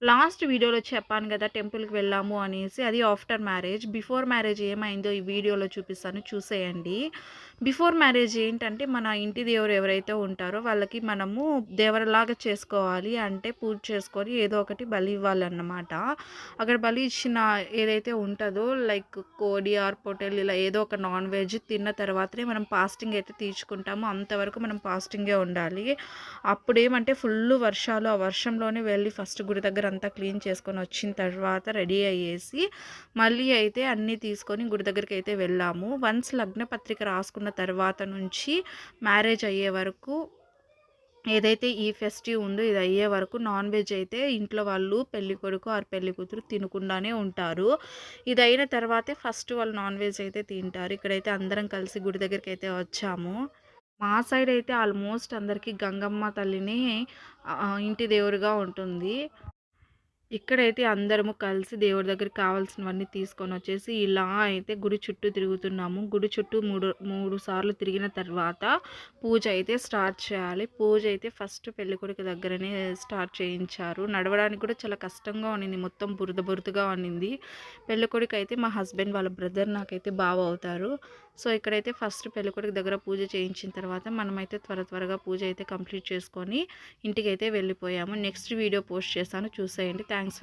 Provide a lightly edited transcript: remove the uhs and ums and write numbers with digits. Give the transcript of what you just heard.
Last వీడియోలో చెప్పాను గదా! టెంపుల్‌కి వెళ్ళాము అనేసి. అది ఆఫ్టర్ మ్యారేజ్. బిఫోర్ మ్యారేజ్ ఏమైందో ఈ వీడియోలో చూపిస్తాను చూసేయండి. బిఫోర్ మ్యారేజ్ ఏంటంటే, మన ఇంటి దేవురు ఎవరైతే ఉంటారో వాళ్ళకి మనము దేవరలాగా చేసుకోవాలి. అంటే పూజ చేసుకొని ఏదో ఒకటి బలి ఇవ్వాలన్నమాట. అక్కడ బలి ఇచ్చిన ఏదైతే ఉంటదో లైక్ కోడి ఆర్ పొటేల్ ఇలా ఏదో ఒక నాన్ వెజ్ తిన్న తర్వాతనే మనం ఫాస్టింగ్ అయితే తీర్చుకుంటాము. అంతవరకు మనం ఫాస్టింగే ఉండాలి. అప్పుడేమంటే ఫుల్లు వర్షాలు. ఆ వర్షంలోనే వెళ్ళి ఫస్ట్ గుడి దగ్గర అంతా క్లీన్ చేసుకొని వచ్చిన తర్వాత రెడీ అయ్యేసి, మళ్ళీ అయితే అన్నీ తీసుకొని గుడి దగ్గరికైతే వెళ్ళాము. వన్స్ లగ్న పత్రిక రాసుకున్న తర్వాత నుంచి మ్యారేజ్ అయ్యే వరకు ఏదైతే ఈ ఫెస్టివ్ ఉందో ఇది అయ్యే వరకు నాన్ వెజ్ అయితే ఇంట్లో వాళ్ళు పెళ్ళికొడుకు ఆర్ పెళ్ళికూతురు తినకుండానే ఉంటారు. ఇదయిన తర్వాతే ఫస్ట్ వాళ్ళు నాన్ వెజ్ అయితే తింటారు. ఇక్కడైతే అందరం కలిసి గుడి దగ్గరికైతే వచ్చాము. మా సైడ్ అయితే ఆల్మోస్ట్ అందరికీ గంగమ్మ తల్లిని ఇంటి దేవురుగా ఉంటుంది. ఇక్కడైతే అందరము కలిసి దేవుడి దగ్గరికి కావాల్సినవన్నీ తీసుకొనొచ్చేసి, ఇలా అయితే గుడి చుట్టూ తిరుగుతున్నాము. గుడి చుట్టూ 3 సార్లు తిరిగిన తర్వాత పూజ అయితే స్టార్ట్ చేయాలి. పూజ అయితే ఫస్ట్ పెళ్ళికొడుకు దగ్గరనే స్టార్ట్ చేయించారు. నడవడానికి కూడా చాలా కష్టంగా ఉండింది. మొత్తం బురద బురదగా ఉండింది. పెళ్ళికొడుకు అయితే మా హస్బెండ్ వాళ్ళ బ్రదర్ నాకైతే బావ అవుతారు. సో, ఇక్కడైతే ఫస్ట్ పెళ్ళికొడుకు దగ్గర పూజ చేయించిన తర్వాత మనమైతే త్వరగా పూజ అయితే కంప్లీట్ చేసుకొని ఇంటికైతే వెళ్ళిపోయాము. నెక్స్ట్ వీడియో పోస్ట్ చేస్తాను చూసేయండి. Thanks for